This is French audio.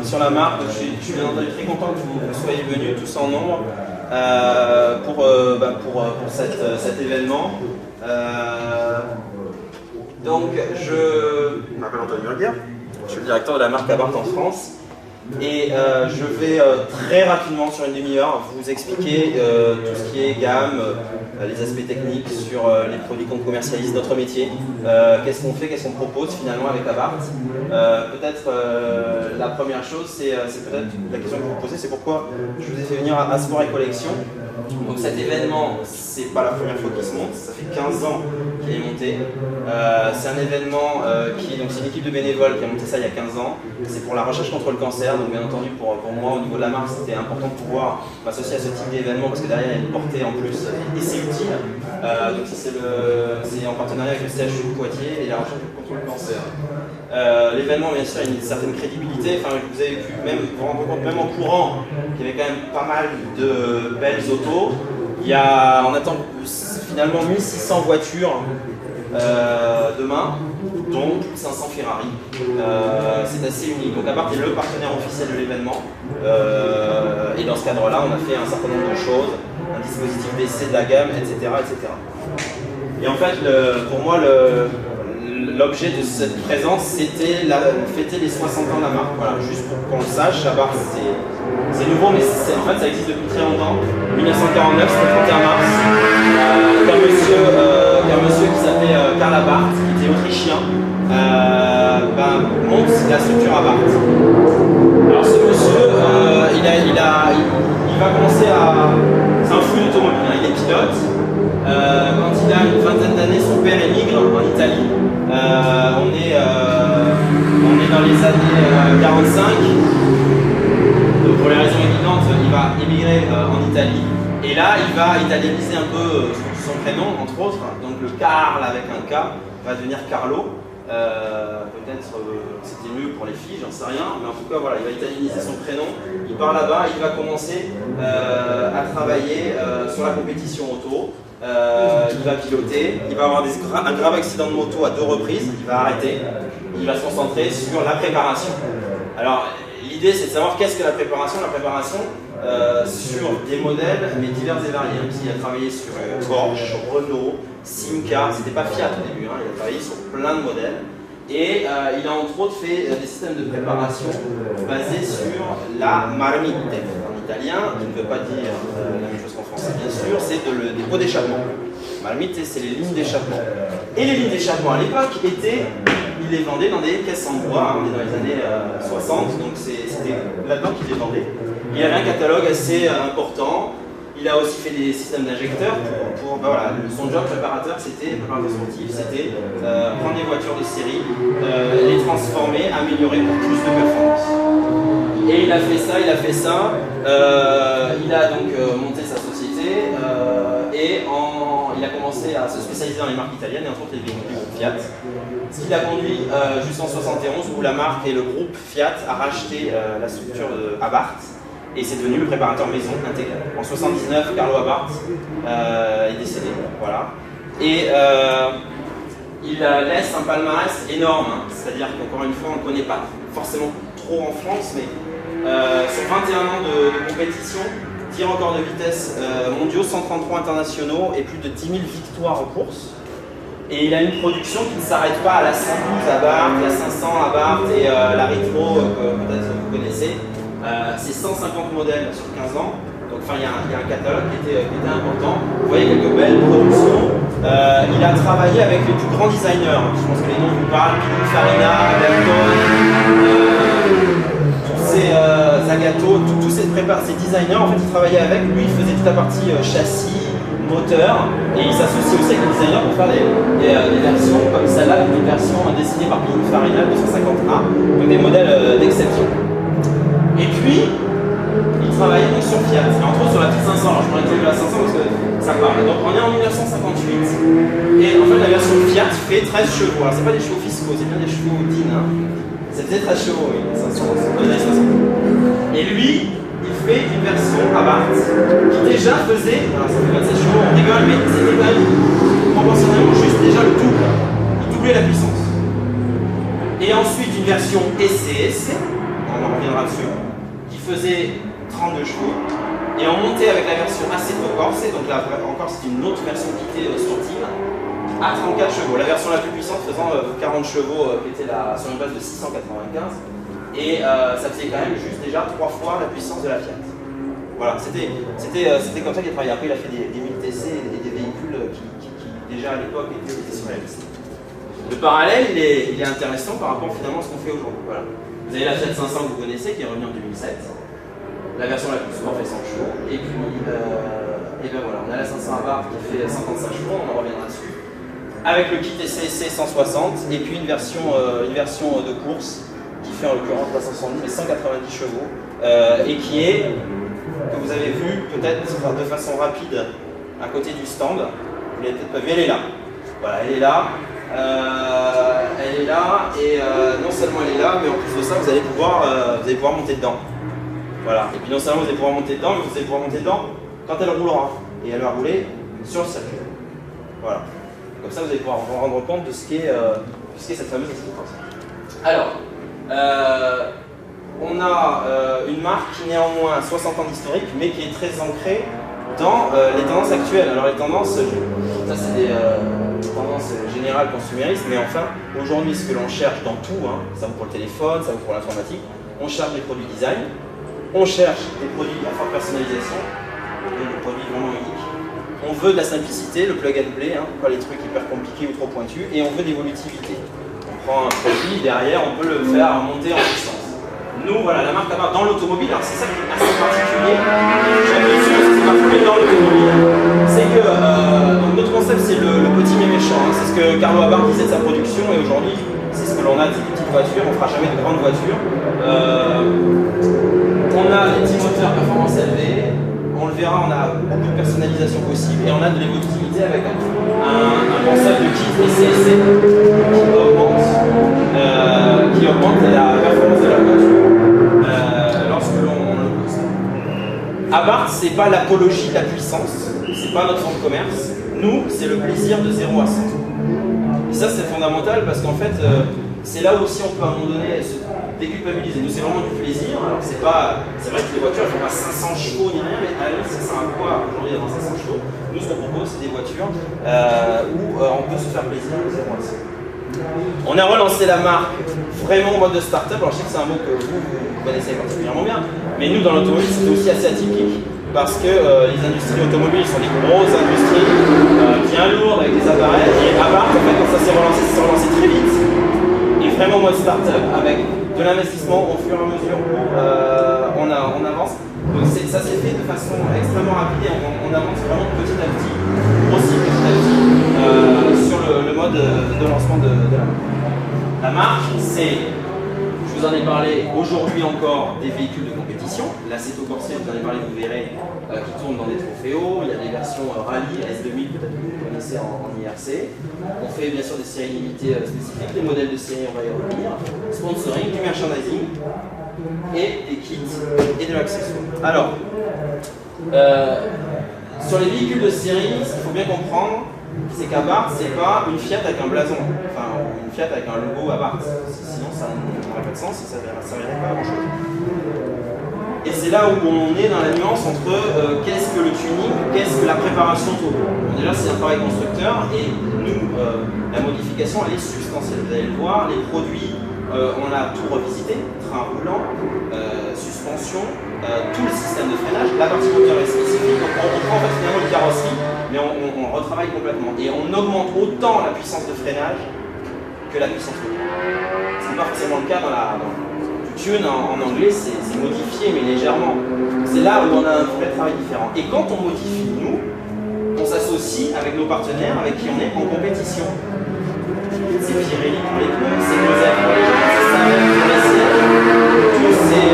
sur la marque. Je suis bien entendu très content que vous soyez venus tous en nombre pour cet événement. Donc, je m'appelle Antoine Murguer, je suis le directeur de la marque Abarth en France. Et je vais très rapidement, sur une demi-heure, vous expliquer tout ce qui est gamme, les aspects techniques sur les produits qu'on commercialise, notre métier, qu'est-ce qu'on fait, qu'est-ce qu'on propose finalement avec Abarth. Peut-être la première chose, c'est peut-être la question que vous vous posez, c'est pourquoi je vous ai fait venir à Sport et Collection. Donc cet événement, c'est pas la première fois qu'il se monte, ça fait 15 ans qu'il est monté. C'est un événement c'est une équipe de bénévoles qui a monté ça il y a 15 ans. C'est pour la recherche contre le cancer, donc bien entendu pour moi au niveau de la marque c'était important de pouvoir m'associer à ce type d'événement parce que derrière il y a une portée en plus et c'est utile. Donc c'est en partenariat avec le CHU de Poitiers et la recherche contre le cancer. L'événement bien sûr a une certaine crédibilité, enfin, vous avez pu vous rendre compte même en courant qu'il y avait quand même pas mal de belles autos. On attend finalement 1600 voitures demain, dont 500 Ferrari. C'est assez unique. Donc Abarth est le partenaire officiel de l'événement. Et dans ce cadre-là, on a fait un certain nombre de choses, un dispositif d'essai de la gamme, etc. etc. Et en fait, pour moi, l'objet de cette présence, c'était fêter les 60 ans de la marque. Voilà, juste pour qu'on le sache, Abarth, c'est nouveau, mais en fait, ça existe depuis très longtemps. 1949, c'était le 31 mars. Qu'un monsieur qui s'appelait Karl Abarth, qui était autrichien, monte la structure Abarth. Alors ce monsieur, il va commencer à... C'est un fou d'automobile, il est pilote. Quand il a une vingtaine d'années, son père émigre en Italie. On est dans les années 45. Donc pour les raisons évidentes, il va émigrer en Italie. Et là, il va italianiser un peu son prénom, entre autres. Donc le Karl avec un K va devenir Carlo. Peut-être c'était mieux pour les filles, j'en sais rien. Mais en tout cas, voilà, il va italianiser son prénom. Il part là-bas, il va commencer à travailler sur la compétition auto. Il va piloter, il va avoir un grave accident de moto à 2 reprises, il va arrêter, il va se concentrer sur la préparation. Alors l'idée c'est de savoir qu'est-ce que la préparation. La préparation sur des modèles mais divers et variés. Il a travaillé sur Porsche, Renault, Simca, c'était pas Fiat au début, il a travaillé sur plein de modèles. Et il a entre autres fait des systèmes de préparation basés sur la marmite. En italien, qui ne veut pas dire la même chose qu'en français bien sûr, c'est des pots d'échappement. Marmite, c'est les lignes d'échappement. Et les lignes d'échappement à l'époque il les vendait dans des caisses en bois, on est dans les années 60, donc c'était là-dedans qu'il les vendait. Il avait un catalogue assez important. Il a aussi fait des systèmes d'injecteurs voilà, son job préparateur sportif, c'était prendre des voitures de série, les transformer, améliorer pour plus de performance. Et il a fait ça. Il a donc monté sa société et il a commencé à se spécialiser dans les marques italiennes et entre autres les véhicules du groupe Fiat. Ce qui l'a conduit jusqu'en 71 où la marque et le groupe Fiat a racheté la structure de Abarth. Et c'est devenu le préparateur maison intégré. En 79, Carlo Abarth est décédé. Voilà. Et il laisse un palmarès énorme. C'est-à-dire qu'encore une fois, on ne connaît pas forcément trop en France, mais sur 21 ans de compétition, 10 records de vitesse mondiaux, 133 internationaux et plus de 10 000 victoires en course. Et il a une production qui ne s'arrête pas à la 112 Abarth, la 500 Abarth et la Retro, peut-être que vous connaissez. C'est 150 modèles sur 15 ans, donc il y a un catalogue qui était important. Vous voyez quelques belles productions. Il a travaillé avec les plus grands designers, je pense que les noms vous parlent, Pininfarina, Bertone, tous ces Zagato, tous ces designers, en fait il travaillait avec, lui il faisait toute la partie châssis, moteur, et il s'associe aussi avec les designers pour faire des versions comme celle-là, des versions dessinées par Pininfarina 250A, donc des modèles d'exception. Et puis, il travaillait donc sur Fiat, et entre autres sur la petite 500. Alors je prends l'exemple de la 500 parce que ça parle. Donc on est en 1958, et en fait la version Fiat fait 13 chevaux. Alors c'est pas des chevaux fiscaux, c'est bien des chevaux DIN. Ça faisait 13 chevaux, oui, 500, dans les années 60. Et lui, il fait une version Abarth qui déjà faisait, alors ça fait 27 chevaux, on rigole, mais c'était quand même proportionnellement juste déjà le double. Il doublait la puissance. Et ensuite une version SCS, en on reviendra dessus, qui faisait 32 chevaux. Et on montait avec la version Assetto Corse, donc là encore c'est une autre version kitée sportive, à 34 chevaux. La version la plus puissante faisant 40 chevaux qui était sur une base de 695. Et ça faisait quand même juste déjà 3 fois la puissance de la Fiat. Voilà, c'était comme ça qu'il a travaillé. Après, il a fait des 1000 TC et des véhicules qui déjà à l'époque étaient sur la liste. Le parallèle, il est intéressant par rapport finalement à ce qu'on fait aujourd'hui. Voilà. Vous avez la Fiat 500 que vous connaissez, qui est revenue en 2007. La version la plus sport fait 100 chevaux. Et puis, et ben voilà, on a la 500 Abarth qui fait 55 chevaux, on en reviendra dessus. Avec le kit SC 160 et puis une version de course qui fait en l'occurrence 370 mais 190 chevaux et qui est, que vous avez vu peut-être de façon rapide à côté du stand. Vous l'avez peut-être pas vu, elle est là. Voilà, elle est là. Et non seulement elle est là, mais en plus de ça, vous allez pouvoir monter dedans. Voilà. Et puis non seulement vous allez pouvoir monter dedans, mais vous allez pouvoir monter dedans quand elle roulera. Et elle va rouler sur le circuit. Voilà. Et comme ça, vous allez pouvoir vous rendre compte de ce qu'est cette fameuse assistance. Alors, on a une marque qui néanmoins a 60 ans d'historique, mais qui est très ancrée dans les tendances actuelles. Alors les tendances, ça c'est des tendances générales consuméristes, mais enfin, aujourd'hui ce que l'on cherche dans tout, hein, ça vaut pour le téléphone, ça vaut pour l'informatique, on cherche des produits design, on cherche des produits à forte personnalisation, des produits vraiment uniques. On veut de la simplicité, le plug and play, hein, pas les trucs hyper compliqués ou trop pointus, et on veut d'évolutivité. On prend un produit, derrière on peut le faire monter en puissance. Nous, voilà, la marque Abarth dans l'automobile, alors c'est ça qui est assez particulier, j'appuie sur c'est particulier dans l'automobile, c'est que donc notre concept c'est le petit mais méchant, hein, c'est ce que Carlo Abarth disait de sa production, et aujourd'hui c'est ce que l'on a des petites voitures, on ne fera jamais de grandes voitures. On a des petits moteurs performance élevée, on le verra, on a beaucoup de personnalisation possible et on a de l'évolutivité avec un concept de kit SCSC qui augmente la performance de la voiture lorsque l'on le pose. Abarth, c'est pas l'apologie de la puissance, c'est pas notre fonds de commerce. Nous, c'est le plaisir de 0 à 100. Et ça, c'est fondamental parce qu'en fait, c'est là aussi on peut à un moment donné se déculpabiliser. Nous, c'est vraiment du plaisir. Alors, c'est vrai que les voitures ne font pas 500 chevaux ni rien, mais à la limite, ça sert à quoi aujourd'hui d'avoir 500 chevaux? Nous, ce qu'on propose, c'est des voitures où on peut se faire plaisir de 0 à 100. On a relancé la marque vraiment en mode de start-up. Alors, je sais que c'est un mot que vous connaissez particulièrement bien, mais nous, dans l'automobile, c'était aussi assez atypique parce que les industries automobiles sont des grosses industries bien lourdes avec des appareils. Et Abarth, en fait, quand ça s'est relancé très vite et vraiment en mode start-up avec de l'investissement au fur et à mesure où on avance. Donc ça s'est fait de façon extrêmement rapide et on avance vraiment petit à petit, aussi petit à petit sur le mode de lancement de la marque. La marque, c'est, je vous en ai parlé aujourd'hui encore, des véhicules de compétition. L'Assetto Corse, je vous en ai parlé, vous verrez, qui tourne dans des Trofeo. Il y a des versions Rallye S2000, peut-être que vous connaissez en IRC. On fait bien sûr des séries limitées spécifiques, les modèles de série, on va y revenir. Sponsoring, du merchandising et des kits et de l'accessoire. Alors, sur les véhicules de série, ce qu'il faut bien comprendre, c'est qu'Abarth, c'est pas une Fiat avec un blason, enfin une Fiat avec un logo Abarth. Sinon, ça n'aurait pas de sens et ça ne servirait pas à grand chose. Et c'est là où on est dans la nuance entre qu'est-ce que le tuning, qu'est-ce que la préparation auto. Déjà, c'est un travail constructeur et nous, la modification, elle est substantielle. Vous allez le voir, les produits, on a tout revisité, train roulant, suspension, tout le système de freinage. La partie moteur est spécifique, donc on prend en fait finalement le carrosserie, mais on retravaille complètement. Et on augmente autant la puissance de freinage que la puissance moteur. Ce n'est pas forcément le cas dans tune en anglais, c'est modifié mais légèrement. C'est là où on a un vrai travail différent. Et quand on modifie, nous, on s'associe avec nos partenaires avec qui on est en compétition. C'est Pirelli pour les pneus, c'est Moselle pour les gens, c'est Samuel pour les sièges, tous ces